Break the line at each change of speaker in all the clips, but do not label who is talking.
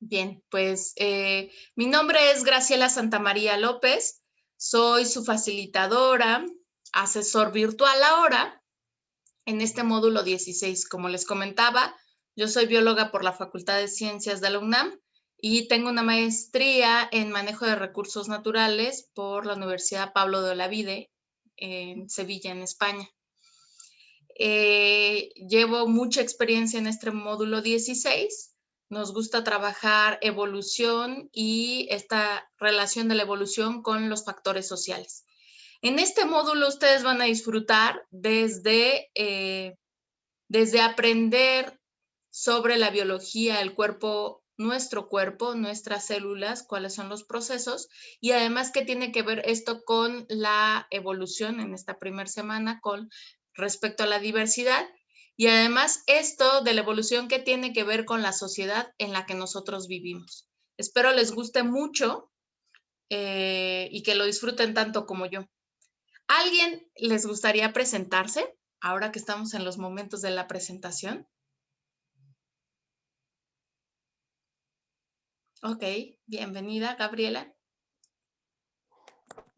Bien, pues mi nombre es Graciela Santamaría López, soy su facilitadora, asesor virtual ahora en este módulo 16. Como les comentaba, yo soy bióloga por la Facultad de Ciencias de la UNAM y tengo una maestría en manejo de recursos naturales por la Universidad Pablo de Olavide en Sevilla, en España. Llevo mucha experiencia en este módulo 16. Nos gusta trabajar evolución y esta relación de la evolución con los factores sociales. En este módulo ustedes van a disfrutar desde aprender sobre la biología, el cuerpo, nuestro cuerpo, nuestras células, cuáles son los procesos y además qué tiene que ver esto con la evolución en esta primera semana con respecto a la diversidad y además esto de la evolución que tiene que ver con la sociedad en la que nosotros vivimos. Espero les guste mucho y que lo disfruten tanto como yo. ¿Alguien les gustaría presentarse ahora que estamos en los momentos de la presentación? Ok, bienvenida, Gabriela.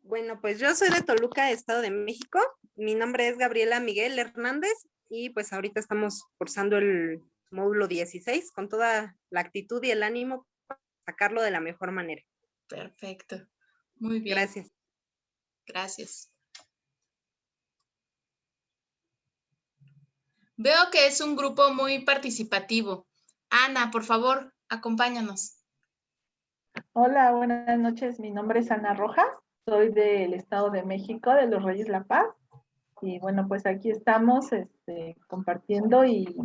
Bueno, pues yo soy de Toluca, Estado de México. Mi nombre es Gabriela Miguel Hernández y pues ahorita estamos cursando el módulo 16 con toda la actitud y el ánimo para sacarlo de la mejor manera.
Perfecto, muy bien.
Gracias.
Gracias. Veo que es un grupo muy participativo. Ana, por favor, acompáñanos.
Hola, buenas noches. Mi nombre es Ana Rojas. Soy del Estado de México, de los Reyes La Paz. Y bueno, pues aquí estamos compartiendo y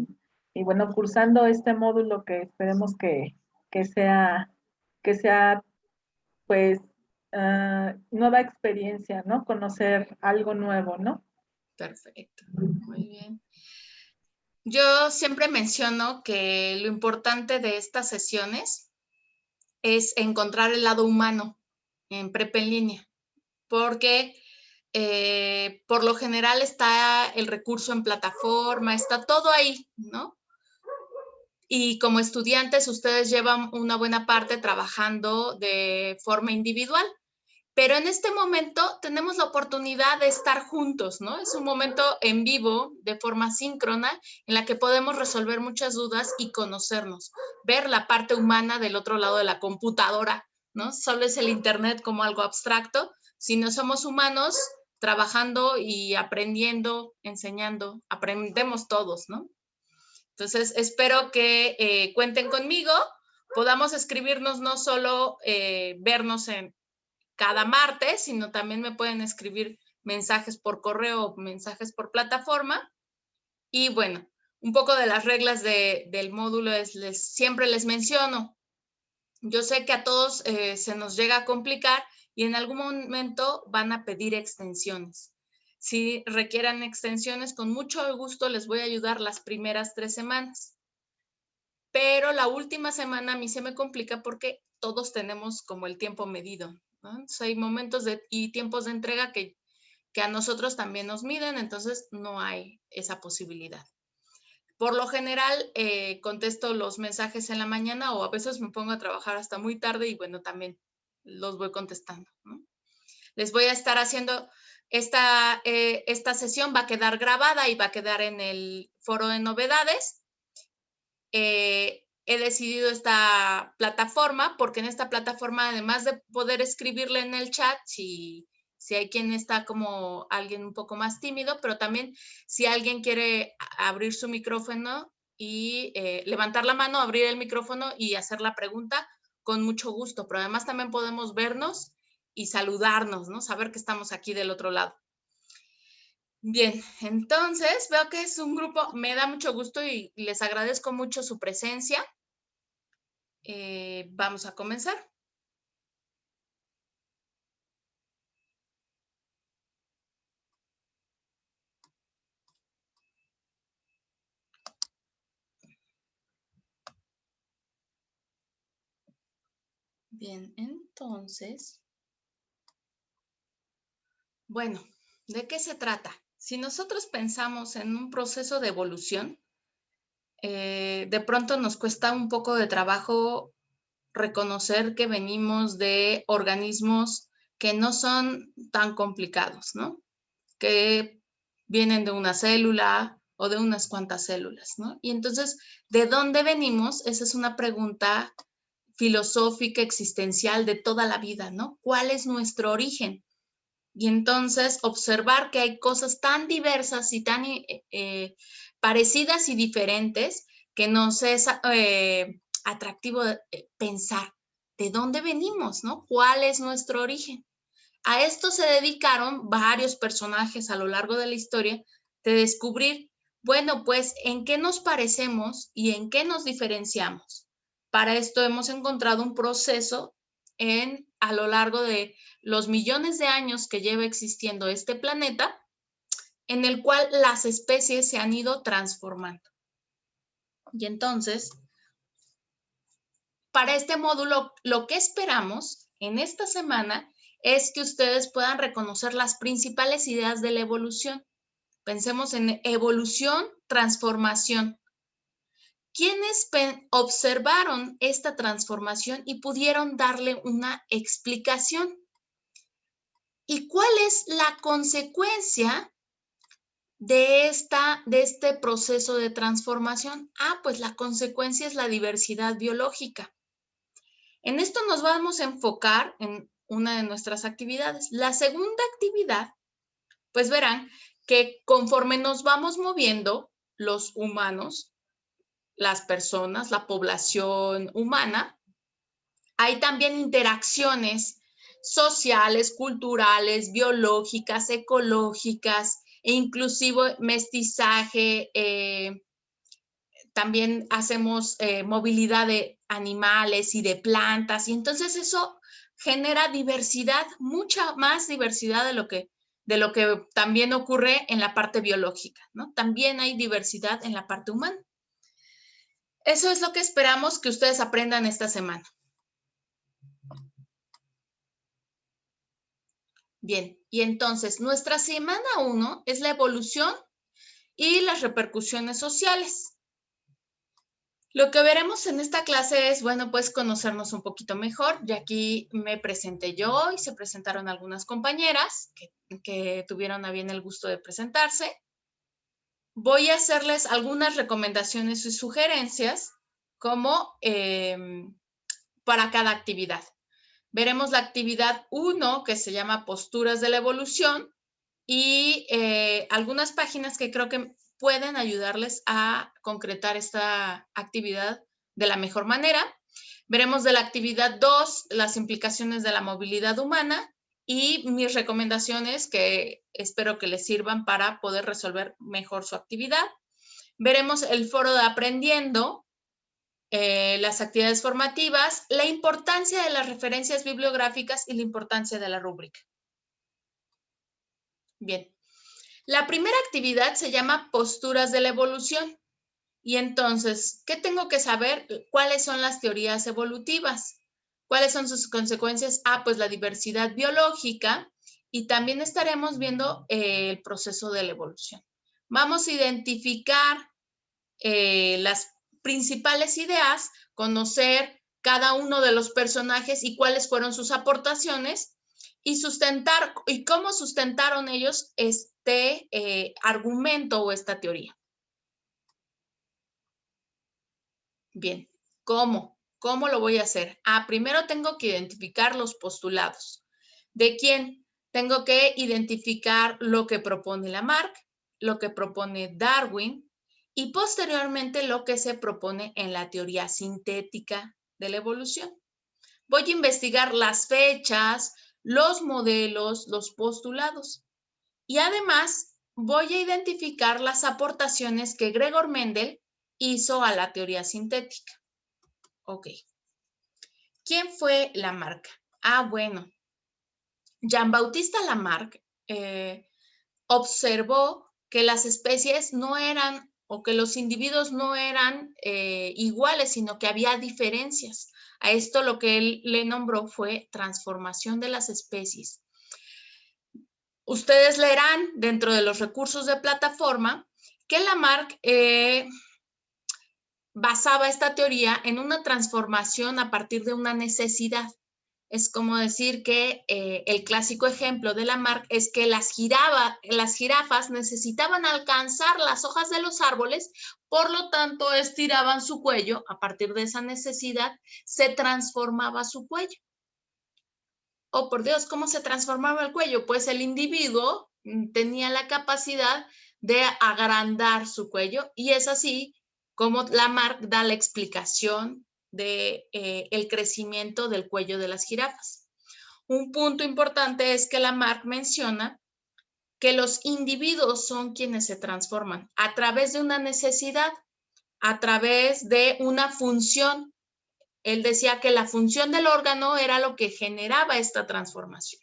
bueno, cursando este módulo que esperemos que sea, que sea pues nueva experiencia, ¿no? Conocer algo nuevo, ¿no?
Perfecto, muy bien. Yo siempre menciono que lo importante de estas sesiones es encontrar el lado humano en prepa en línea, porque por lo general está el recurso en plataforma, está todo ahí, ¿no? Y como estudiantes ustedes llevan una buena parte trabajando de forma individual, pero en este momento tenemos la oportunidad de estar juntos, ¿no? Es un momento en vivo, de forma síncrona, en la que podemos resolver muchas dudas y conocernos, ver la parte humana del otro lado de la computadora, ¿no? Solo es el Internet como algo abstracto, sino somos humanos trabajando y aprendiendo, enseñando, aprendemos todos, ¿no? Entonces, espero que cuenten conmigo, podamos escribirnos no solo vernos en cada martes, sino también me pueden escribir mensajes por correo o mensajes por plataforma. Y bueno, un poco de las reglas del módulo es, siempre les menciono, yo sé que a todos se nos llega a complicar y en algún momento van a pedir extensiones. Si requieran extensiones, con mucho gusto les voy a ayudar las primeras 3 semanas. Pero la última semana a mí se me complica porque todos tenemos como el tiempo medido, ¿no? Entonces hay momentos y tiempos de entrega que a nosotros también nos miden, entonces no hay esa posibilidad. Por lo general, contesto los mensajes en la mañana o a veces me pongo a trabajar hasta muy tarde y bueno, también los voy contestando, ¿no? Les voy a estar haciendo, esta sesión va a quedar grabada y va a quedar en el foro de novedades. He decidido esta plataforma porque en esta plataforma, además de poder escribirle en el chat, si hay quien está como alguien un poco más tímido, pero también si alguien quiere abrir su micrófono y levantar la mano, abrir el micrófono y hacer la pregunta, con mucho gusto. Pero además también podemos vernos y saludarnos, ¿no? Saber que estamos aquí del otro lado. Bien, entonces veo que es un grupo, me da mucho gusto y les agradezco mucho su presencia. Vamos a comenzar. Bien, entonces, bueno, ¿de qué se trata? Si nosotros pensamos en un proceso de evolución, de pronto nos cuesta un poco de trabajo reconocer que venimos de organismos que no son tan complicados, ¿no? Que vienen de una célula o de unas cuantas células, ¿no? Y entonces, ¿de dónde venimos? Esa es una pregunta filosófica, existencial de toda la vida, ¿no? ¿Cuál es nuestro origen? Y entonces observar que hay cosas tan diversas y tan parecidas y diferentes que nos es atractivo pensar de dónde venimos, ¿no? ¿Cuál es nuestro origen? A esto se dedicaron varios personajes a lo largo de la historia de descubrir, bueno, pues, en qué nos parecemos y en qué nos diferenciamos. Para esto hemos encontrado un proceso a lo largo de los millones de años que lleva existiendo este planeta, en el cual las especies se han ido transformando. Y entonces, para este módulo, lo que esperamos en esta semana es que ustedes puedan reconocer las principales ideas de la evolución. Pensemos en evolución, transformación. ¿Quiénes observaron esta transformación y pudieron darle una explicación? ¿Y cuál es la consecuencia de este proceso de transformación? Pues la consecuencia es la diversidad biológica. En esto nos vamos a enfocar en una de nuestras actividades. La segunda actividad, pues verán que conforme nos vamos moviendo, los humanos, las personas, la población humana, hay también interacciones sociales, culturales, biológicas, ecológicas, e inclusive mestizaje. También hacemos movilidad de animales y de plantas, y entonces eso genera diversidad, mucha más diversidad de lo que también ocurre en la parte biológica, ¿no? También hay diversidad en la parte humana. Eso es lo que esperamos que ustedes aprendan esta semana. Bien, y entonces nuestra semana 1 es la evolución y las repercusiones sociales. Lo que veremos en esta clase es, bueno, pues conocernos un poquito mejor. Ya aquí me presenté yo y se presentaron algunas compañeras que tuvieron a bien el gusto de presentarse. Voy a hacerles algunas recomendaciones y sugerencias como para cada actividad. Veremos la actividad 1, que se llama Posturas de la Evolución, y algunas páginas que creo que pueden ayudarles a concretar esta actividad de la mejor manera. Veremos de la actividad 2 las implicaciones de la movilidad humana y mis recomendaciones que espero que les sirvan para poder resolver mejor su actividad. Veremos el foro de aprendiendo, las actividades formativas, la importancia de las referencias bibliográficas y la importancia de la rúbrica. Bien, la primera actividad se llama Posturas de la Evolución. Y entonces, ¿qué tengo que saber? ¿Cuáles son las teorías evolutivas? ¿Cuáles son sus consecuencias? Pues la diversidad biológica, y también estaremos viendo el proceso de la evolución. Vamos a identificar las principales ideas, conocer cada uno de los personajes y cuáles fueron sus aportaciones, y cómo sustentaron ellos este argumento o esta teoría. Bien, ¿cómo? ¿Cómo lo voy a hacer? Primero tengo que identificar los postulados. ¿De quién? Tengo que identificar lo que propone Lamarck, lo que propone Darwin y posteriormente lo que se propone en la teoría sintética de la evolución. Voy a investigar las fechas, los modelos, los postulados, y además voy a identificar las aportaciones que Gregor Mendel hizo a la teoría sintética. Ok. ¿Quién fue Lamarck? Bueno, Jean-Baptiste Lamarck observó que las especies no eran, o que los individuos no eran iguales, sino que había diferencias. A esto lo que él le nombró fue transformación de las especies. Ustedes leerán dentro de los recursos de plataforma que Lamarck basaba esta teoría en una transformación a partir de una necesidad. Es como decir que el clásico ejemplo de Lamarck es que las jirafas necesitaban alcanzar las hojas de los árboles, por lo tanto estiraban su cuello. A partir de esa necesidad se transformaba su cuello. Oh, por Dios, ¿cómo se transformaba el cuello? Pues el individuo tenía la capacidad de agrandar su cuello, y es así como Lamarck da la explicación de el crecimiento del cuello de las jirafas. Un punto importante es que Lamarck menciona que los individuos son quienes se transforman a través de una necesidad, a través de una función. Él decía que la función del órgano era lo que generaba esta transformación.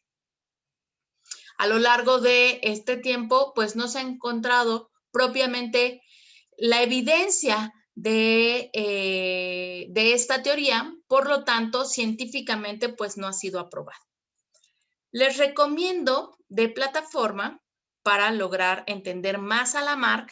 A lo largo de este tiempo, pues no se ha encontrado propiamente la evidencia de esta teoría, por lo tanto, científicamente, pues no ha sido aprobada. Les recomiendo de plataforma, para lograr entender más a Lamarck,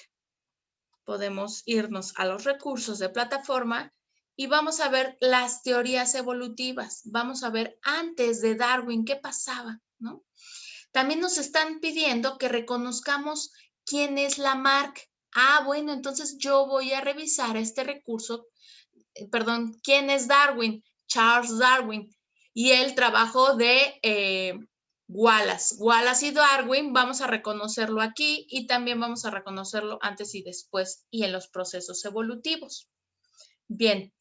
podemos irnos a los recursos de plataforma y vamos a ver las teorías evolutivas. Vamos a ver antes de Darwin qué pasaba, ¿no? También nos están pidiendo que reconozcamos quién es Lamarck. Ah, bueno, entonces yo voy a revisar este recurso, ¿quién es Darwin? Charles Darwin. Y el trabajo de Wallace. Wallace y Darwin, vamos a reconocerlo aquí y también vamos a reconocerlo antes y después y en los procesos evolutivos. Bien.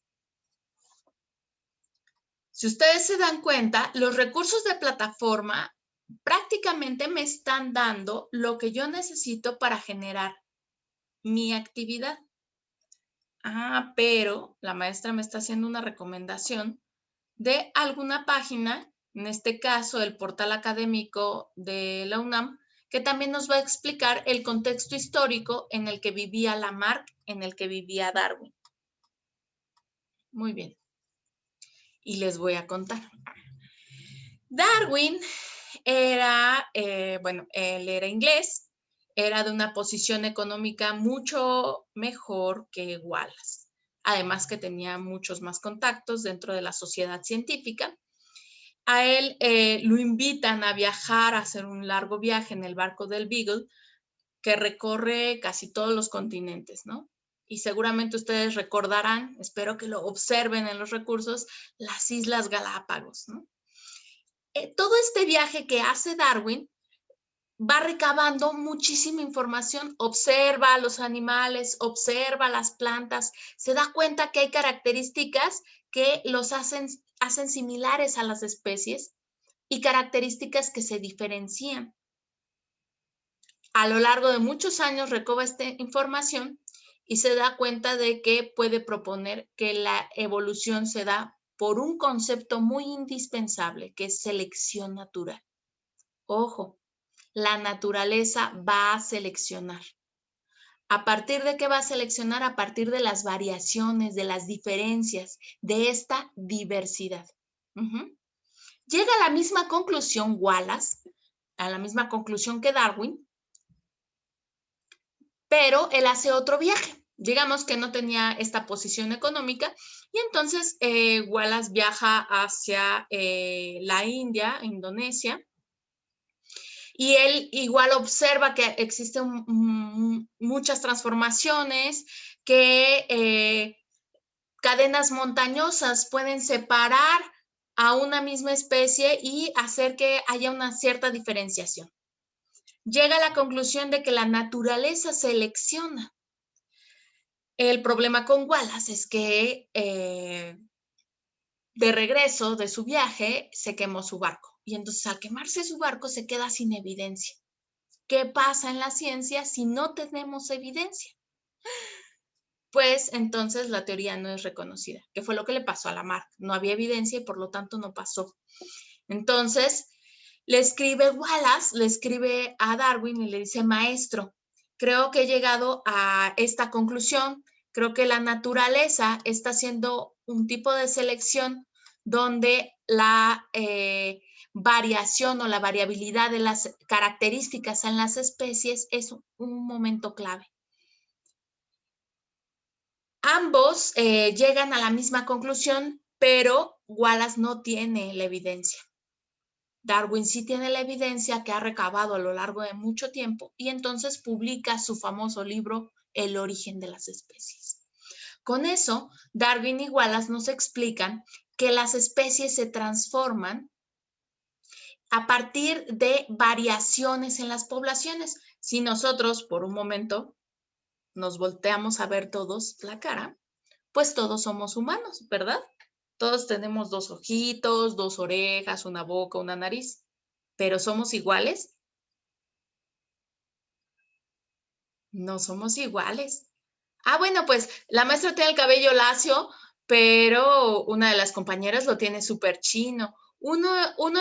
Si ustedes se dan cuenta, los recursos de plataforma prácticamente me están dando lo que yo necesito para generar mi actividad. Ah, pero la maestra me está haciendo una recomendación de alguna página, en este caso el portal académico de la UNAM, que también nos va a explicar el contexto histórico en el que vivía Lamarck, en el que vivía Darwin. Muy bien. Y les voy a contar. Darwin era, él era inglés, era de una posición económica mucho mejor que Wallace, además que tenía muchos más contactos dentro de la sociedad científica. A él lo invitan a viajar, a hacer un largo viaje en el barco del Beagle, que recorre casi todos los continentes, ¿no? Y seguramente ustedes recordarán, espero que lo observen en los recursos, las Islas Galápagos, ¿no? Todo este viaje que hace Darwin va recabando muchísima información, observa a los animales, observa las plantas, se da cuenta que hay características que los hacen similares a las especies y características que se diferencian. A lo largo de muchos años recaba esta información y se da cuenta de que puede proponer que la evolución se da por un concepto muy indispensable, que es selección natural. Ojo, la naturaleza va a seleccionar. ¿A partir de qué va a seleccionar? A partir de las variaciones, de las diferencias, de esta diversidad. Llega a la misma conclusión Wallace, a la misma conclusión que Darwin, pero él hace otro viaje. Digamos que no tenía esta posición económica y entonces Wallace viaja hacia la India, Indonesia, y él igual observa que existen muchas transformaciones, que cadenas montañosas pueden separar a una misma especie y hacer que haya una cierta diferenciación. Llega a la conclusión de que la naturaleza selecciona. El problema con Wallace es que de regreso de su viaje se quemó su barco y entonces al quemarse su barco se queda sin evidencia. ¿Qué pasa en la ciencia si no tenemos evidencia? Pues entonces la teoría no es reconocida, que fue lo que le pasó a Lamarck. No había evidencia y por lo tanto no pasó. Entonces le escribe Wallace, le escribe a Darwin y le dice: maestro, creo que he llegado a esta conclusión. Creo que la naturaleza está haciendo un tipo de selección donde la variación o la variabilidad de las características en las especies es un momento clave. Ambos llegan a la misma conclusión, pero Wallace no tiene la evidencia. Darwin sí tiene la evidencia que ha recabado a lo largo de mucho tiempo y entonces publica su famoso libro El origen de las especies. Con eso, Darwin y Wallace nos explican que las especies se transforman a partir de variaciones en las poblaciones. Si nosotros, por un momento, nos volteamos a ver todos la cara, pues todos somos humanos, ¿verdad? Todos tenemos 2 ojitos, 2 orejas, una boca, una nariz, pero ¿somos iguales? No somos iguales. Ah, bueno, pues la maestra tiene el cabello lacio, pero una de las compañeras lo tiene súper chino. Uno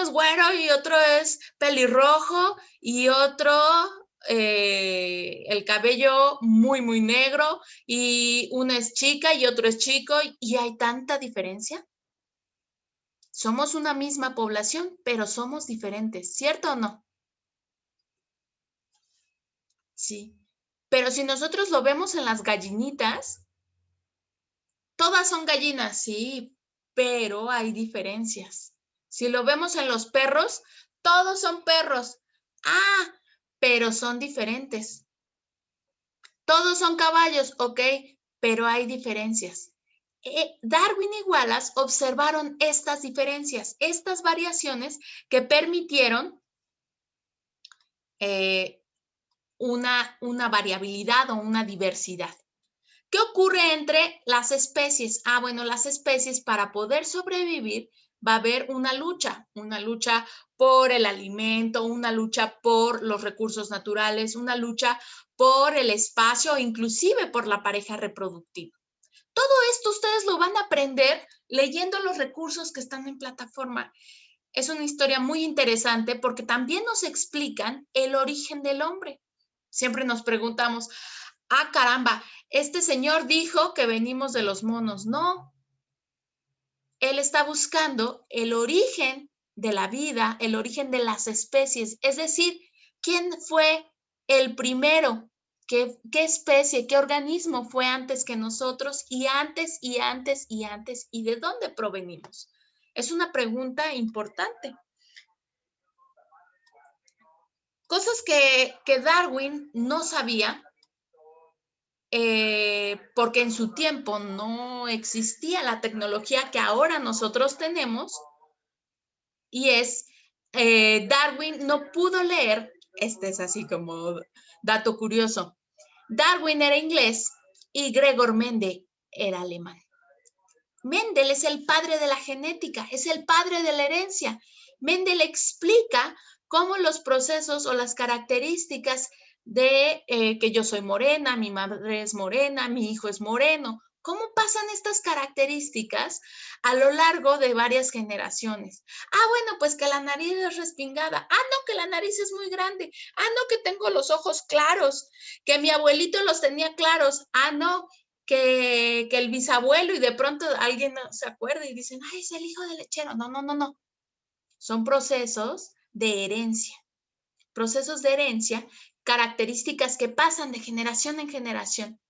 es güero y otro es pelirrojo y otro el cabello muy, muy negro y una es chica y otro es chico y hay tanta diferencia. Somos una misma población, pero somos diferentes, ¿cierto o no? Sí. Pero si nosotros lo vemos en las gallinitas, todas son gallinas, sí, pero hay diferencias. Si lo vemos en los perros, todos son perros. Ah, pero son diferentes. Todos son caballos, ok, pero hay diferencias. Darwin y Wallace observaron estas diferencias, estas variaciones que permitieron una variabilidad o una diversidad. ¿Qué ocurre entre las especies? Ah, bueno, las especies para poder sobrevivir va a haber una lucha por el alimento, una lucha por los recursos naturales, una lucha por el espacio, inclusive por la pareja reproductiva. Todo esto ustedes lo van a aprender leyendo los recursos que están en plataforma. Es una historia muy interesante porque también nos explican el origen del hombre. Siempre nos preguntamos, ah, caramba, este señor dijo que venimos de los monos. No, él está buscando el origen de la vida, el origen de las especies, es decir, ¿quién fue el primero? ¿Qué especie, qué organismo fue antes que nosotros y antes y antes y antes? ¿Y de dónde provenimos? Es una pregunta importante. Cosas que Darwin no sabía, porque en su tiempo no existía la tecnología que ahora nosotros tenemos, y es, Darwin no pudo leer, este es así como dato curioso, Darwin era inglés y Gregor Mendel era alemán. Mendel es el padre de la genética, es el padre de la herencia. Mendel explica cómo los procesos o las características de que yo soy morena, mi madre es morena, mi hijo es moreno, cómo pasan estas características a lo largo de varias generaciones. Ah, bueno, pues que la nariz es respingada. Ah, no, que la nariz es muy grande. Ah, no, que tengo los ojos claros, que mi abuelito los tenía claros. Ah, no, que el bisabuelo y de pronto alguien se acuerda y dicen, ay, es el hijo del lechero. No, no, no, no. Son procesos de herencia. Procesos de herencia, características que pasan de generación en generación.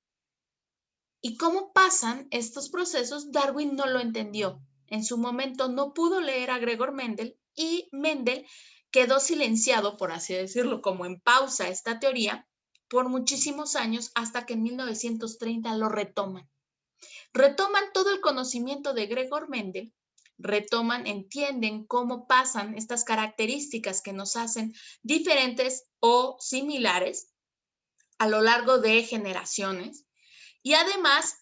¿Y cómo pasan estos procesos? Darwin no lo entendió. En su momento no pudo leer a Gregor Mendel y Mendel quedó silenciado, por así decirlo, como en pausa esta teoría, por muchísimos años hasta que en 1930 lo retoman. Retoman todo el conocimiento de Gregor Mendel, retoman, entienden cómo pasan estas características que nos hacen diferentes o similares a lo largo de generaciones. Y además,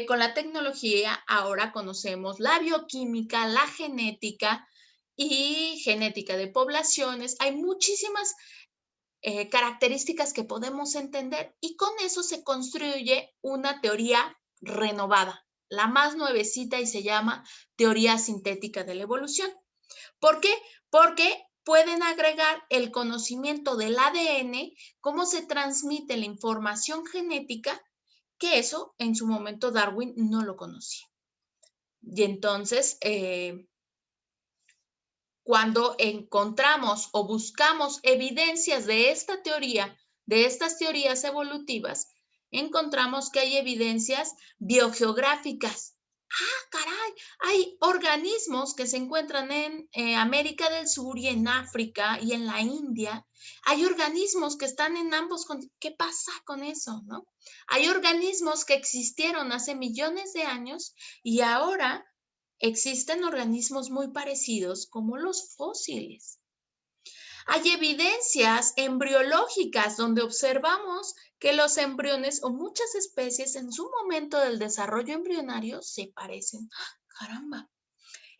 con la tecnología ahora conocemos la bioquímica, la genética y genética de poblaciones. Hay muchísimas características que podemos entender y con eso se construye una teoría renovada, la más nuevecita y se llama teoría sintética de la evolución. ¿Por qué? Porque pueden agregar el conocimiento del ADN, cómo se transmite la información genética, que eso en su momento Darwin no lo conocía. Y entonces, cuando encontramos o buscamos evidencias de esta teoría, de estas teorías evolutivas, encontramos que hay evidencias biogeográficas. Ah, caray, hay organismos que se encuentran en América del Sur y en África y en la India. Hay organismos que están en ambos continentes. ¿Qué pasa con eso, no? Hay organismos que existieron hace millones de años y ahora existen organismos muy parecidos como los fósiles. Hay evidencias embriológicas donde observamos que los embriones o muchas especies en su momento del desarrollo embrionario se parecen. ¡Caramba!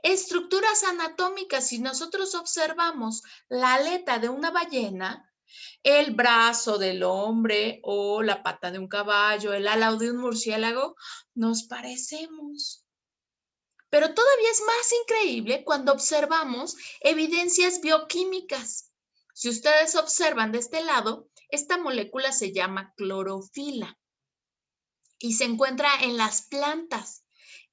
Estructuras anatómicas, si nosotros observamos la aleta de una ballena, el brazo del hombre o la pata de un caballo, el ala de un murciélago, nos parecemos. Pero todavía es más increíble cuando observamos evidencias bioquímicas. Si ustedes observan de este lado, esta molécula se llama clorofila y se encuentra en las plantas.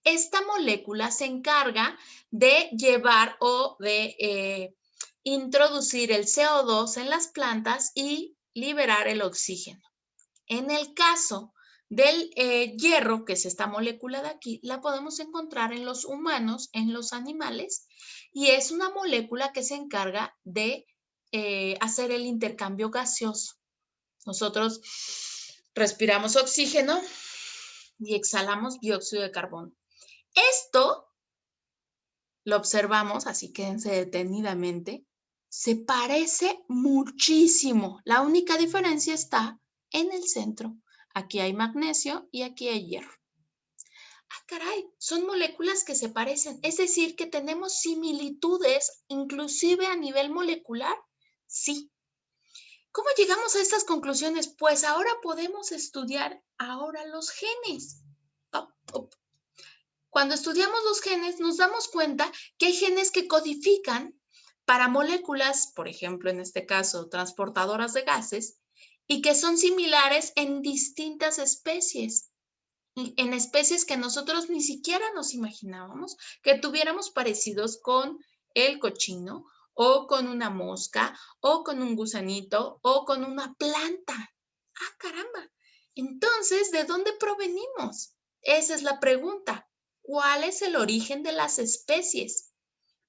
Esta molécula se encarga de llevar o de introducir el CO2 en las plantas y liberar el oxígeno. En el caso del hierro, que es esta molécula de aquí, la podemos encontrar en los humanos, en los animales, y es una molécula que se encarga de hacer el intercambio gaseoso. Nosotros respiramos oxígeno y exhalamos dióxido de carbono. Esto lo observamos, así quédense detenidamente, se parece muchísimo. La única diferencia está en el centro. Aquí hay magnesio y aquí hay hierro. Ah, caray, son moléculas que se parecen. Es decir, que tenemos similitudes, inclusive a nivel molecular. Sí. ¿Cómo llegamos a estas conclusiones? Pues ahora podemos estudiar ahora los genes. Cuando estudiamos los genes, nos damos cuenta que hay genes que codifican para moléculas, por ejemplo, en este caso, transportadoras de gases, y que son similares en distintas especies, en especies que nosotros ni siquiera nos imaginábamos que tuviéramos parecidos con el cochino o con una mosca o con un gusanito o con una planta. ¡Ah, caramba! Entonces, ¿de dónde provenimos? Esa es la pregunta. ¿Cuál es el origen de las especies?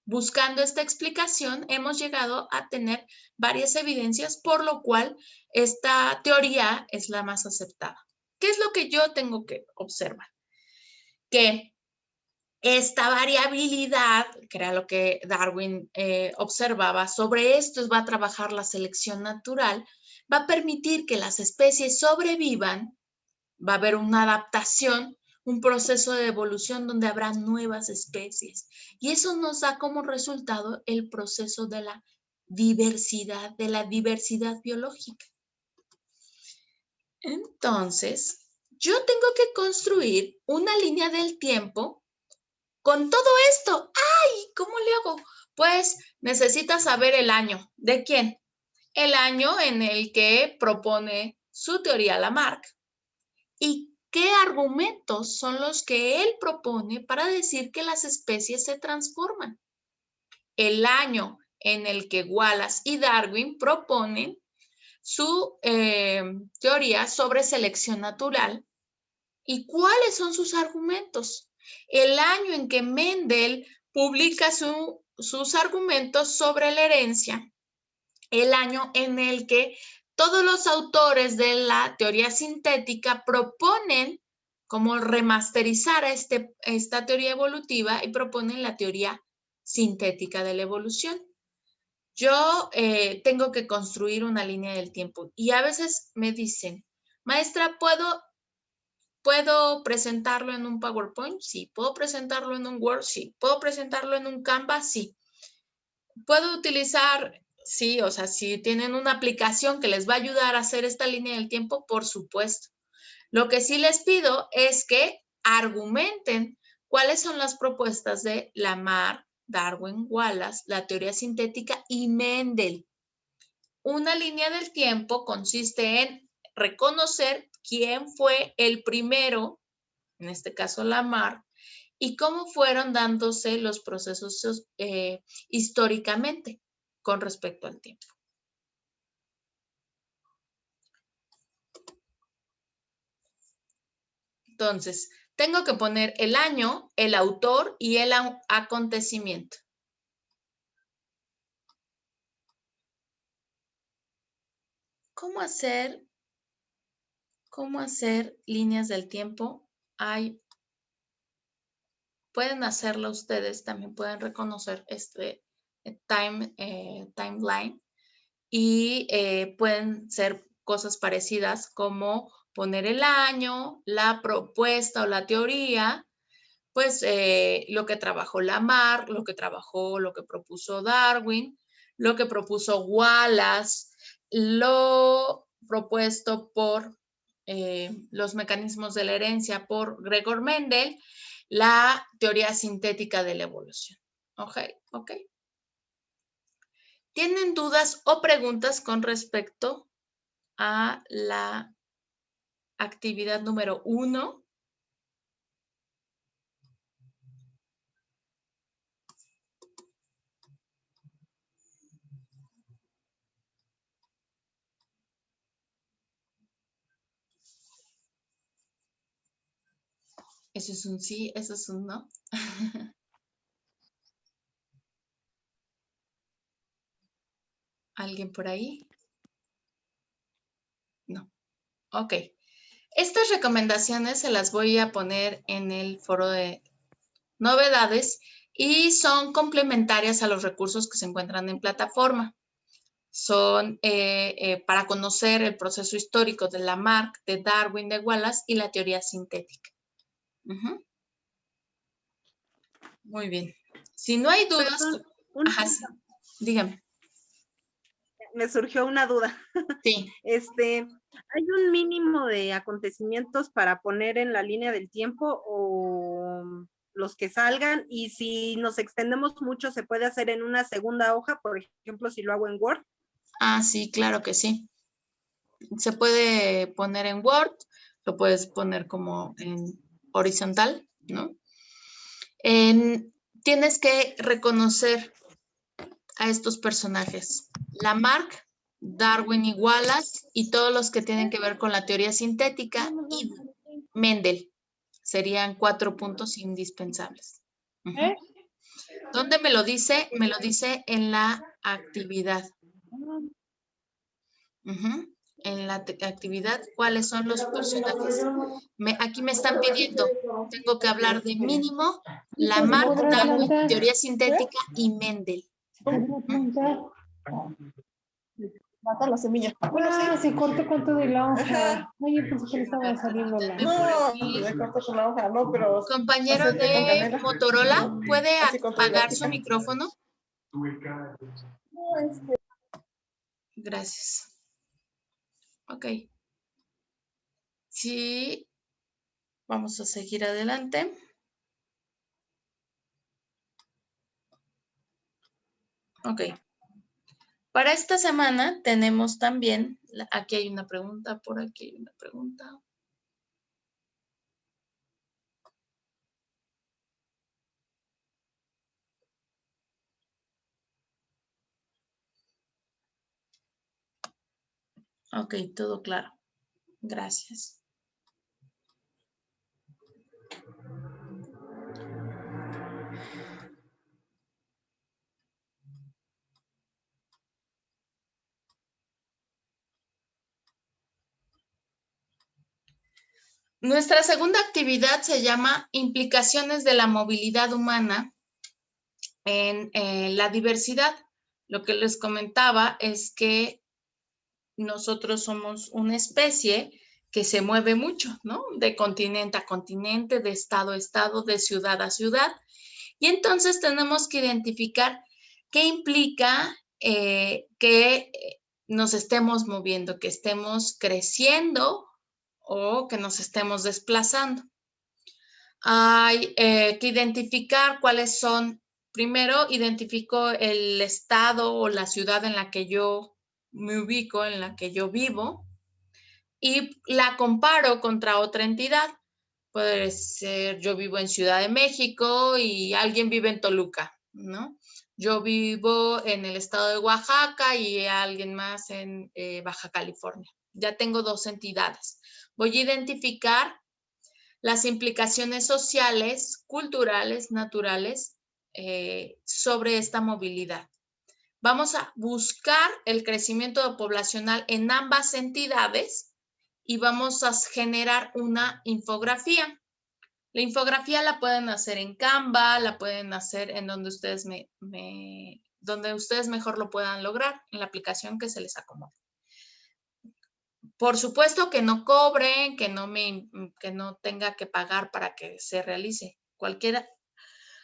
Buscando esta explicación, hemos llegado a tener varias evidencias, por lo cual esta teoría es la más aceptada. ¿Qué es lo que yo tengo que observar? Que esta variabilidad, que era lo que Darwin observaba, sobre esto va a trabajar la selección natural, va a permitir que las especies sobrevivan, va a haber una adaptación, un proceso de evolución donde habrá nuevas especies. Y eso nos da como resultado el proceso de la diversidad biológica. Entonces, yo tengo que construir una línea del tiempo con todo esto. ¡Ay! ¿Cómo le hago? Pues necesitas saber el año. ¿De quién? El año en el que propone su teoría Lamarck. ¿Y qué argumentos son los que él propone para decir que las especies se transforman? El año en el que Wallace y Darwin proponen su teoría sobre selección natural. ¿Y cuáles son sus argumentos? El año en que Mendel publica sus argumentos sobre la herencia. El año en el que todos los autores de la teoría sintética proponen como remasterizar esta teoría evolutiva y proponen la teoría sintética de la evolución. Yo tengo que construir una línea del tiempo y a veces me dicen, maestra, ¿puedo presentarlo en un PowerPoint? Sí. ¿Puedo presentarlo en un Word? Sí. ¿Puedo presentarlo en un Canva? Sí. ¿Puedo utilizar? Sí, o sea, si tienen una aplicación que les va a ayudar a hacer esta línea del tiempo, por supuesto. Lo que sí les pido es que argumenten cuáles son las propuestas de Lamarck, Darwin, Wallace, la teoría sintética y Mendel. Una línea del tiempo consiste en reconocer quién fue el primero, en este caso Lamarck, y cómo fueron dándose los procesos históricamente con respecto al tiempo. Entonces, tengo que poner el año, el autor y el acontecimiento. ¿Cómo hacer líneas del tiempo? Pueden hacerlo ustedes, también pueden reconocer este timeline y pueden ser cosas parecidas como poner el año, la propuesta o la teoría, pues lo que trabajó Lamarck, lo que propuso Darwin, lo que propuso Wallace, lo propuesto por los mecanismos de la herencia por Gregor Mendel, la teoría sintética de la evolución. ¿Ok? ¿Tienen dudas o preguntas con respecto a la actividad número 1? Eso es un sí, eso es un no. ¿Alguien por ahí? No. Ok. Estas recomendaciones se las voy a poner en el foro de novedades y son complementarias a los recursos que se encuentran en plataforma. Son para conocer el proceso histórico de Lamarck, de Darwin, de Wallace y la teoría sintética. Muy bien. Si no hay dudas,
Perdón,
sí. Dígame.
Me surgió una duda.
Sí.
¿Hay un mínimo de acontecimientos para poner en la línea del tiempo o los que salgan? Y si nos extendemos mucho, ¿se puede hacer en una segunda hoja? Por ejemplo, si lo hago en Word.
Ah, sí, claro que sí. Se puede poner en Word, lo puedes poner como en horizontal, ¿no? Tienes que reconocer a estos personajes. Lamarck, Darwin y Wallace y todos los que tienen que ver con la teoría sintética y Mendel. Serían 4 puntos indispensables. ¿Dónde me lo dice? Me lo dice en la actividad. En la actividad, ¿cuáles son los personajes? Aquí me están pidiendo, tengo que hablar de mínimo, Lamarck, Darwin, teoría sintética y Mendel.
Mata la semilla. Bueno, sí.
Se cortó con todo de la hoja. Oye, pensé que le estaba saliendo la...
No, le corto con la hoja, no, pero...
Compañero
aceite con
de
canela.
Motorola, ¿puede
Así con todo y
apagar
la
su
pica.
micrófono?
No,
Gracias. Ok. Sí, vamos a seguir adelante. Ok. Para esta semana tenemos también, aquí hay una pregunta, por aquí hay una pregunta. Ok, todo claro. Gracias. Nuestra segunda actividad se llama Implicaciones de la movilidad humana en la diversidad. Lo que les comentaba es que nosotros somos una especie que se mueve mucho, ¿no? De continente a continente, de estado a estado, de ciudad a ciudad. Y entonces tenemos que identificar qué implica que nos estemos moviendo, que estemos creciendo o que nos estemos desplazando. Hay que identificar cuáles son, primero identifico el estado o la ciudad en la que yo me ubico, en la que yo vivo, y la comparo contra otra entidad. Puede ser, yo vivo en Ciudad de México y alguien vive en Toluca, ¿no? Yo vivo en el estado de Oaxaca y alguien más en Baja California. Ya tengo 2 entidades. Voy a identificar las implicaciones sociales, culturales, naturales sobre esta movilidad. Vamos a buscar el crecimiento poblacional en ambas entidades y vamos a generar una infografía. La infografía la pueden hacer en Canva, la pueden hacer en donde ustedes donde ustedes mejor lo puedan lograr, en la aplicación que se les acomode. Por supuesto que no cobren, que no tenga que pagar para que se realice. Cualquier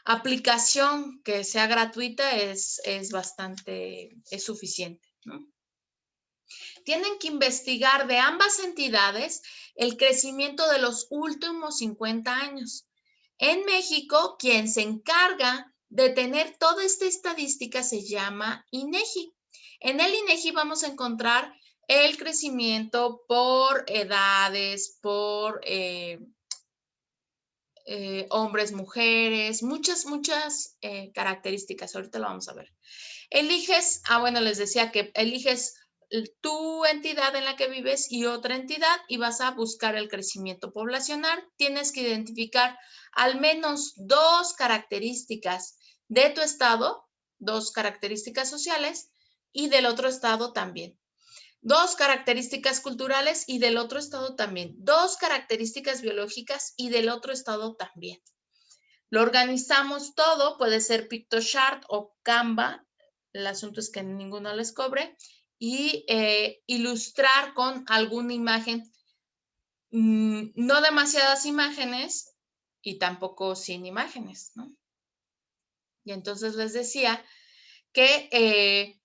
aplicación que sea gratuita es suficiente, ¿no? Tienen que investigar de ambas entidades el crecimiento de los últimos 50 años. En México, quien se encarga de tener toda esta estadística se llama INEGI. En el INEGI vamos a encontrar el crecimiento por edades, por hombres, mujeres, muchas características. Ahorita lo vamos a ver. Eliges, bueno, les decía que eliges tu entidad en la que vives y otra entidad y vas a buscar el crecimiento poblacional. Tienes que identificar al menos 2 características de tu estado, 2 características sociales y del otro estado también. 2 características culturales y del otro estado también. 2 características biológicas y del otro estado también. Lo organizamos todo, puede ser PictoChart o Canva. El asunto es que ninguno les cobre. Y ilustrar con alguna imagen, no demasiadas imágenes y tampoco sin imágenes, ¿no? Y entonces les decía que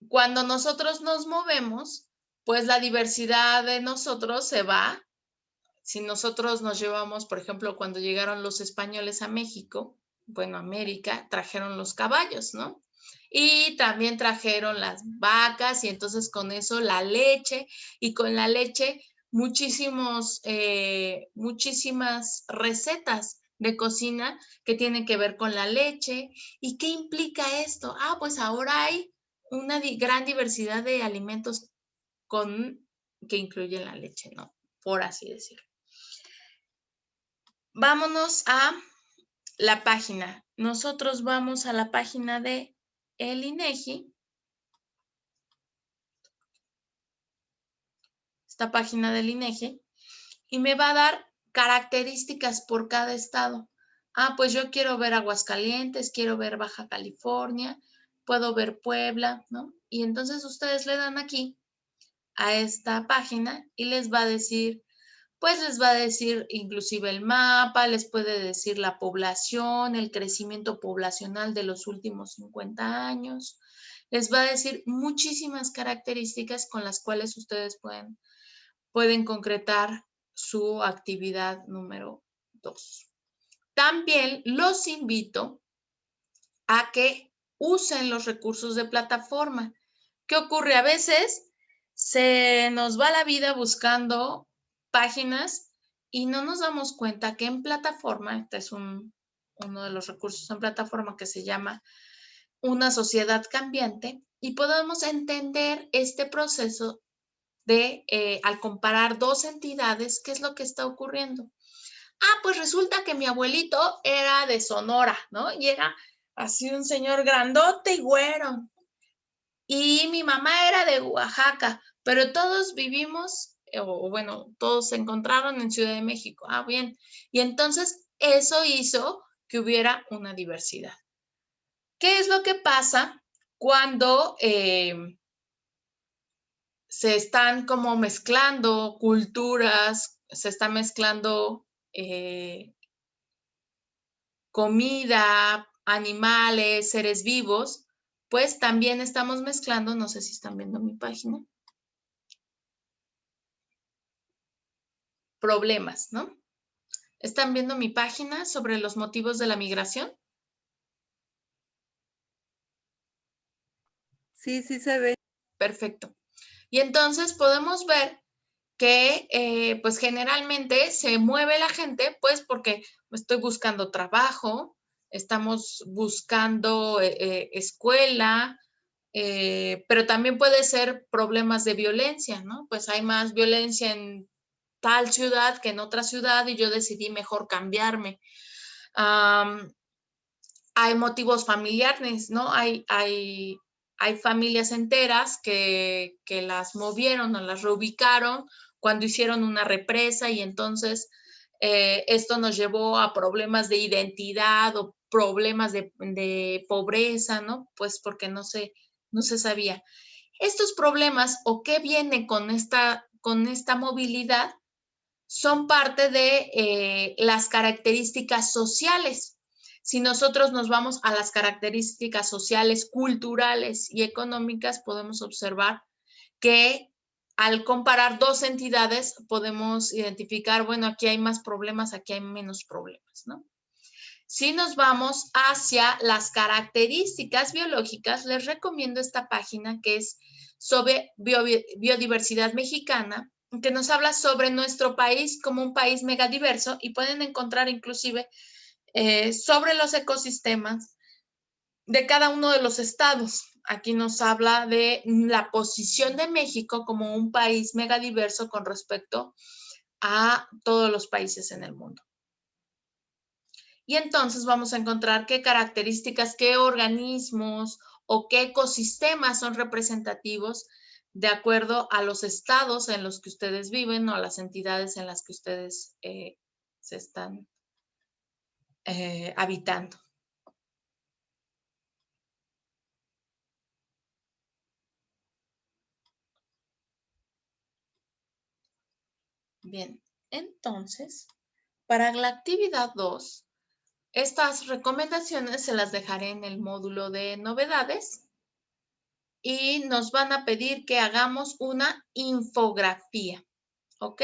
cuando nosotros nos movemos, pues la diversidad de nosotros se va. Si nosotros nos llevamos, por ejemplo, cuando llegaron los españoles a México, bueno, América, trajeron los caballos, ¿no? Y también trajeron las vacas y entonces con eso la leche y con la leche muchísimas recetas de cocina que tienen que ver con la leche. ¿Y qué implica esto? Pues ahora hay una gran diversidad de alimentos que incluyen la leche, ¿no? Por así decirlo. Vámonos a la página. Nosotros vamos a la página de el INEGI. Esta página del INEGI. Y me va a dar características por cada estado. Pues yo quiero ver Aguascalientes, quiero ver Baja California, puedo ver Puebla, ¿no? Y entonces ustedes le dan aquí a esta página y les va a decir, pues les va a decir inclusive el mapa, les puede decir la población, el crecimiento poblacional de los últimos 50 años. Les va a decir muchísimas características con las cuales ustedes pueden concretar su actividad número 2. También los invito a que usen los recursos de plataforma. ¿Qué ocurre? A veces se nos va la vida buscando páginas y no nos damos cuenta que en plataforma, este es uno de los recursos en plataforma que se llama Una sociedad cambiante, y podemos entender este proceso de, al comparar 2 entidades, ¿qué es lo que está ocurriendo? Pues resulta que mi abuelito era de Sonora, ¿no? Y era así un señor grandote y güero. Y mi mamá era de Oaxaca, pero todos vivimos, todos se encontraron en Ciudad de México. Bien. Y entonces eso hizo que hubiera una diversidad. ¿Qué es lo que pasa cuando se están como mezclando culturas, se está mezclando comida, animales, seres vivos? Pues también estamos mezclando, no sé si están viendo mi página, problemas, ¿no? ¿Están viendo mi página sobre los motivos de la migración?
Sí, sí se ve.
Perfecto. Y entonces podemos ver que pues generalmente se mueve la gente pues porque estoy buscando trabajo, estamos buscando escuela, pero también puede ser problemas de violencia, ¿no? Pues hay más violencia en tal ciudad que en otra ciudad y yo decidí mejor cambiarme. Hay motivos familiares, ¿no? Hay familias enteras que las movieron o las reubicaron cuando hicieron una represa y entonces esto nos llevó a problemas de identidad o problemas de pobreza, ¿no? Pues porque no se sabía. Estos problemas o qué viene con esta movilidad son parte de las características sociales. Si nosotros nos vamos a las características sociales, culturales y económicas, podemos observar que al comparar dos entidades podemos identificar, bueno, aquí hay más problemas, aquí hay menos problemas, ¿no? Si nos vamos hacia las características biológicas, les recomiendo esta página que es sobre biodiversidad mexicana, que nos habla sobre nuestro país como un país megadiverso y pueden encontrar inclusive sobre los ecosistemas de cada uno de los estados. Aquí nos habla de la posición de México como un país megadiverso con respecto a todos los países en el mundo. Y entonces vamos a encontrar qué características, qué organismos o qué ecosistemas son representativos de acuerdo a los estados en los que ustedes viven o a las entidades en las que ustedes se están habitando. Bien, entonces, para la actividad 2, estas recomendaciones se las dejaré en el módulo de novedades y nos van a pedir que hagamos una infografía, ¿ok?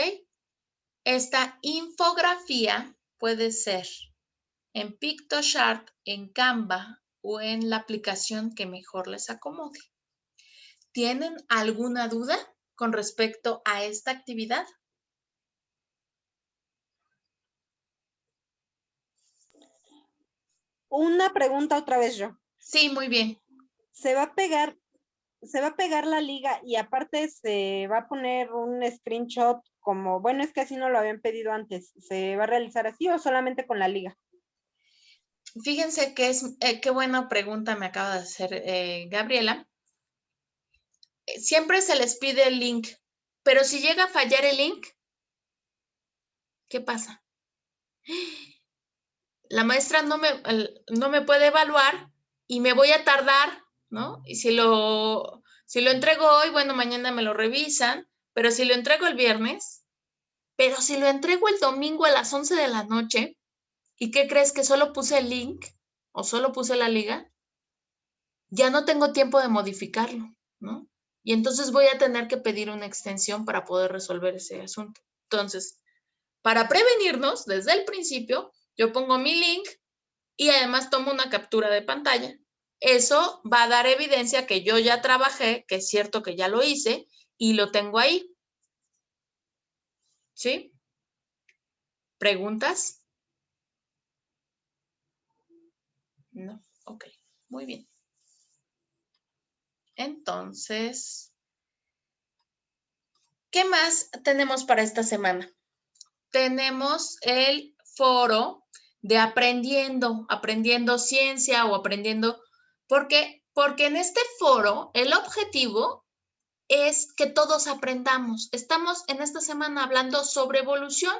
Esta infografía puede ser en PictoShart, en Canva o en la aplicación que mejor les acomode. ¿Tienen alguna duda con respecto a esta actividad?
Una pregunta otra vez yo.
Sí, muy bien.
¿Se va a pegar la liga y aparte se va a poner un screenshot como, bueno, es que así no lo habían pedido antes? ¿Se va a realizar así o solamente con la liga?
Fíjense que qué buena pregunta me acaba de hacer Gabriela. Siempre se les pide el link, pero si llega a fallar el link, ¿qué pasa? La maestra no me puede evaluar y me voy a tardar, ¿no? Y si lo entrego hoy, bueno, mañana me lo revisan, pero si lo entrego el viernes, pero si lo entrego el domingo a las 11 de la noche, ¿y qué crees? Que solo puse el link o solo puse la liga, ya no tengo tiempo de modificarlo, ¿no? Y entonces voy a tener que pedir una extensión para poder resolver ese asunto. Entonces, para prevenirnos, desde el principio, yo pongo mi link y además tomo una captura de pantalla. Eso va a dar evidencia que yo ya trabajé, que es cierto que ya lo hice y lo tengo ahí. ¿Sí? ¿Preguntas? No. Ok, muy bien. Entonces, ¿qué más tenemos para esta semana? Tenemos el foro de aprendiendo ciencia o aprendiendo, porque en este foro el objetivo es que todos aprendamos. Estamos en esta semana hablando sobre evolución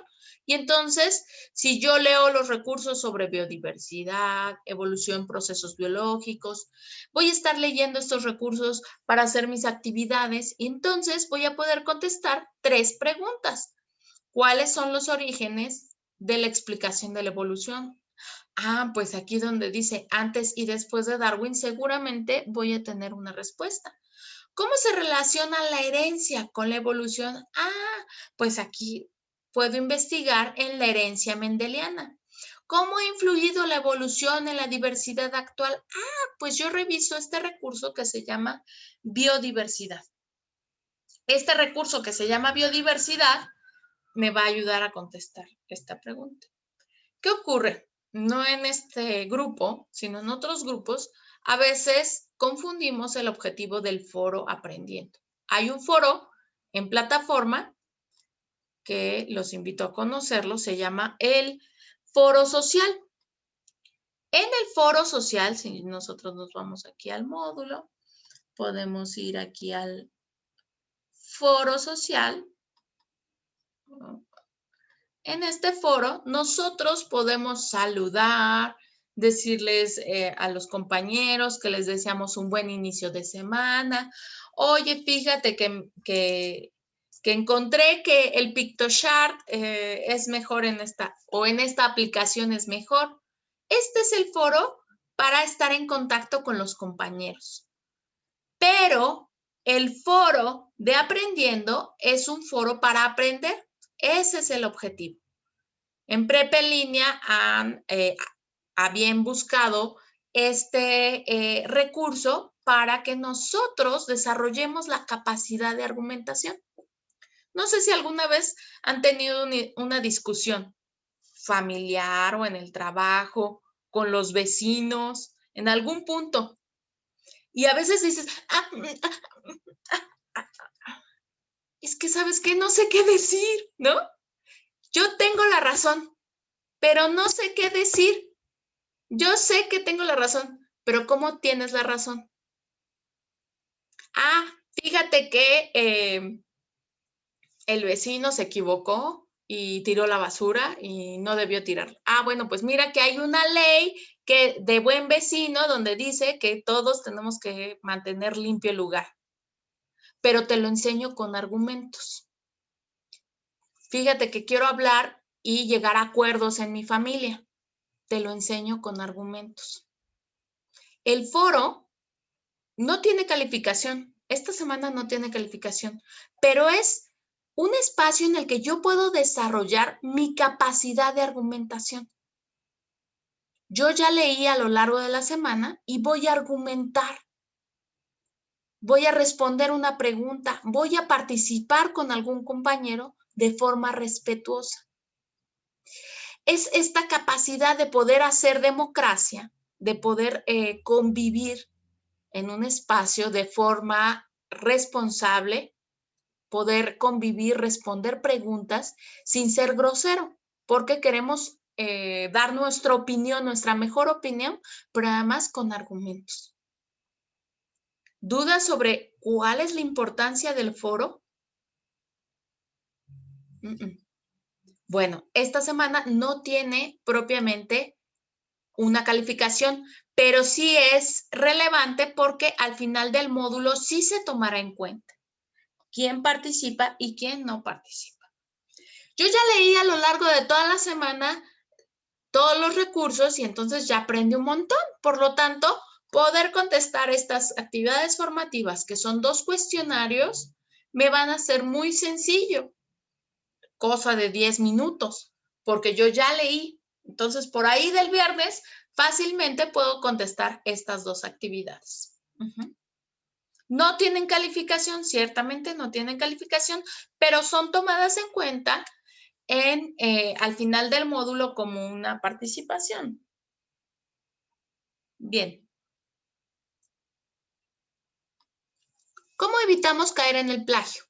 y entonces si yo leo los recursos sobre biodiversidad, evolución, procesos biológicos, voy a estar leyendo estos recursos para hacer mis actividades y entonces voy a poder contestar 3 preguntas. ¿Cuáles son los orígenes de la explicación de la evolución? Pues aquí donde dice antes y después de Darwin, seguramente voy a tener una respuesta. ¿Cómo se relaciona la herencia con la evolución? Pues aquí puedo investigar en la herencia mendeliana. ¿Cómo ha influido la evolución en la diversidad actual? Pues yo reviso este recurso que se llama biodiversidad. Este recurso que se llama biodiversidad me va a ayudar a contestar esta pregunta. ¿Qué ocurre? No en este grupo, sino en otros grupos, a veces confundimos el objetivo del foro aprendiendo. Hay un foro en plataforma que los invito a conocerlo, se llama el Foro Social. En el Foro Social, si nosotros nos vamos aquí al módulo, podemos ir aquí al Foro Social. En este foro, nosotros podemos saludar, decirles a los compañeros que les deseamos un buen inicio de semana. Oye, fíjate que encontré que el PictoChart es mejor en esta aplicación es mejor. Este es el foro para estar en contacto con los compañeros. Pero el foro de aprendiendo es un foro para aprender. Ese es el objetivo. En Prep en Línea habían buscado este recurso para que nosotros desarrollemos la capacidad de argumentación. No sé si alguna vez han tenido una discusión familiar o en el trabajo, con los vecinos, en algún punto. Y a veces dices, es que ¿sabes qué? No sé qué decir, ¿no? Yo tengo la razón, pero no sé qué decir. Yo sé que tengo la razón, pero ¿cómo tienes la razón? Fíjate que el vecino se equivocó y tiró la basura y no debió tirarla. Bueno, pues mira que hay una ley de buen vecino donde dice que todos tenemos que mantener limpio el lugar, pero te lo enseño con argumentos. Fíjate que quiero hablar y llegar a acuerdos en mi familia. Te lo enseño con argumentos. El foro no tiene calificación. Esta semana no tiene calificación, pero es un espacio en el que yo puedo desarrollar mi capacidad de argumentación. Yo ya leí a lo largo de la semana y voy a argumentar. Voy a responder una pregunta. Voy a participar con algún compañero de forma respetuosa. Es esta capacidad de poder hacer democracia, de poder convivir en un espacio de forma responsable, poder convivir, responder preguntas sin ser grosero, porque queremos dar nuestra opinión, nuestra mejor opinión, pero además con argumentos. ¿Dudas sobre cuál es la importancia del foro? Bueno, esta semana no tiene propiamente una calificación, pero sí es relevante porque al final del módulo sí se tomará en cuenta quién participa y quién no participa. Yo ya leí a lo largo de toda la semana todos los recursos y entonces ya aprendí un montón. Por lo tanto, poder contestar estas actividades formativas, que son 2 cuestionarios, me van a ser muy sencillo, cosa de 10 minutos, porque yo ya leí. Entonces, por ahí del viernes, fácilmente puedo contestar estas 2 actividades. No tienen calificación, ciertamente no tienen calificación, pero son tomadas en cuenta al final del módulo como una participación. Bien. ¿Cómo evitamos caer en el plagio?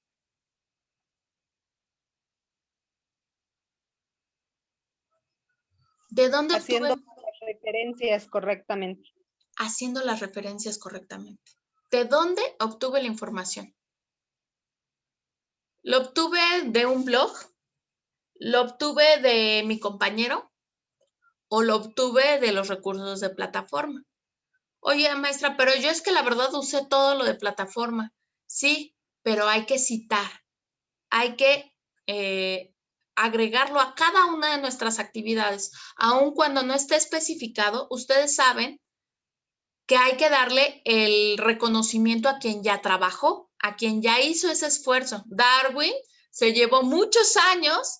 ¿De dónde
Haciendo las referencias correctamente.
Haciendo las referencias correctamente. ¿De dónde obtuve la información? ¿Lo obtuve de un blog? ¿Lo obtuve de mi compañero? ¿O lo obtuve de los recursos de plataforma? Oye, maestra, pero yo es que la verdad usé todo lo de plataforma. Sí, pero hay que citar. Hay que agregarlo a cada una de nuestras actividades. Aun cuando no esté especificado, ustedes saben que hay que darle el reconocimiento a quien ya trabajó, a quien ya hizo ese esfuerzo. Darwin se llevó muchos años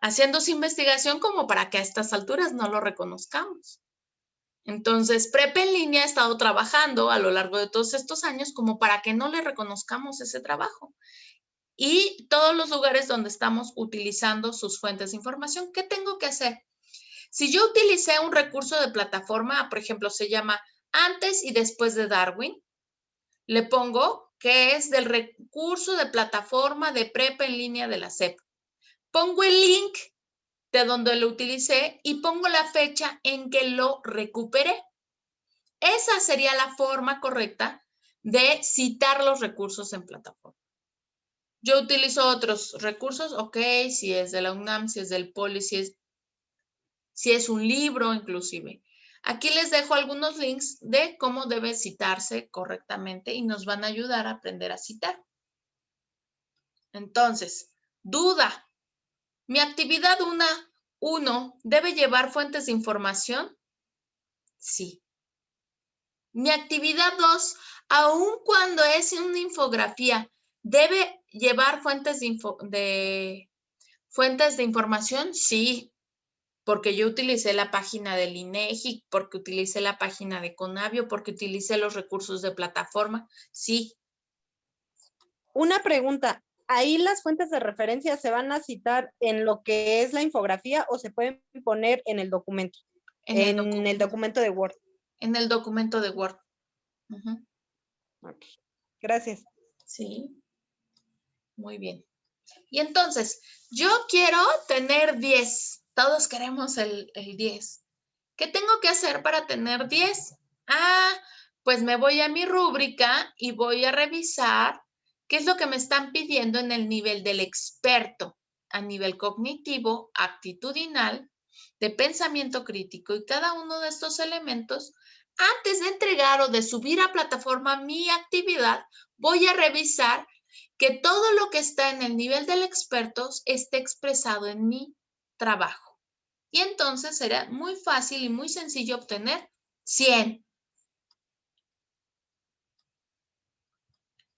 haciendo su investigación como para que a estas alturas no lo reconozcamos. Entonces, Prep en Línea ha estado trabajando a lo largo de todos estos años como para que no le reconozcamos ese trabajo. Y todos los lugares donde estamos utilizando sus fuentes de información, ¿qué tengo que hacer? Si yo utilicé un recurso de plataforma, por ejemplo, se llama Antes y Después de Darwin, le pongo que es del recurso de plataforma de Prep en Línea de la SEP. pongo el link de donde lo utilicé y pongo la fecha en que lo recuperé. Esa sería la forma correcta de citar los recursos en plataforma. Yo utilizo otros recursos, ok, si es de la UNAM, si es del POLI, si es un libro inclusive. Aquí les dejo algunos links de cómo debe citarse correctamente y nos van a ayudar a aprender a citar. Entonces, duda. ¿Mi actividad 1 debe llevar fuentes de información? Sí. Mi actividad 2, aun cuando es una infografía, ¿debe llevar fuentes de información? Sí. Porque yo utilicé la página del INEGI, porque utilicé la página de Conavio, porque utilicé los recursos de plataforma. Sí.
Una pregunta, ¿ahí las fuentes de referencia se van a citar en lo que es la infografía o se pueden poner en el documento? En el documento de Word.
En el documento de Word.
Okay. Gracias.
Sí. Muy bien. Y entonces, yo quiero tener 10. Todos queremos el 10. ¿Qué tengo que hacer para tener 10? Pues me voy a mi rúbrica y voy a revisar qué es lo que me están pidiendo en el nivel del experto, a nivel cognitivo, actitudinal, de pensamiento crítico, y cada uno de estos elementos, antes de entregar o de subir a plataforma mi actividad, voy a revisar que todo lo que está en el nivel del experto esté expresado en mi trabajo. Y entonces será muy fácil y muy sencillo obtener 100.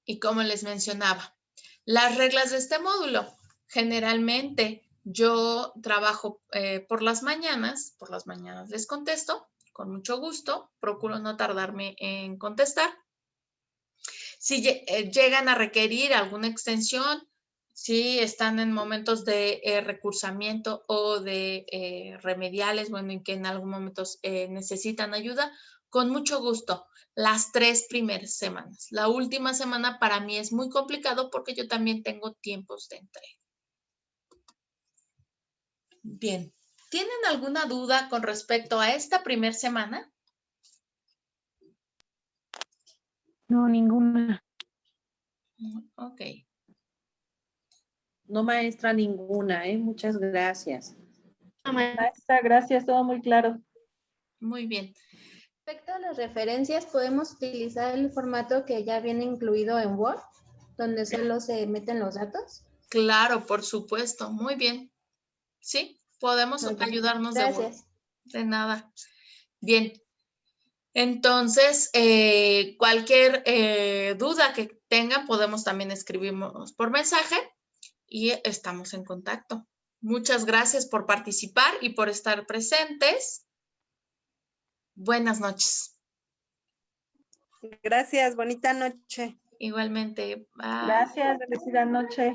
Y como les mencionaba, las reglas de este módulo. Generalmente yo trabajo por las mañanas les contesto con mucho gusto, procuro no tardarme en contestar. Si llegan a requerir alguna extensión, si están en momentos de recursamiento o de remediales, bueno, y que en algún momento necesitan ayuda, con mucho gusto, las 3 primeras semanas. La última semana para mí es muy complicado porque yo también tengo tiempos de entrega. Bien, ¿tienen alguna duda con respecto a esta primera semana?
No, ninguna.
Ok.
No, maestra, ninguna, muchas gracias.
Maestra, gracias, todo muy claro.
Muy bien.
Respecto a las referencias, podemos utilizar el formato que ya viene incluido en Word, donde solo se meten los datos.
Claro, por supuesto. Muy bien. Sí, podemos ayudarnos de Word.
Gracias.
De nada. Bien. Entonces, cualquier duda que tengan, podemos también escribirnos por mensaje y estamos en contacto. Muchas gracias por participar y por estar presentes. Buenas noches.
Gracias, bonita noche.
Igualmente. Bye.
Gracias, bendecida noche.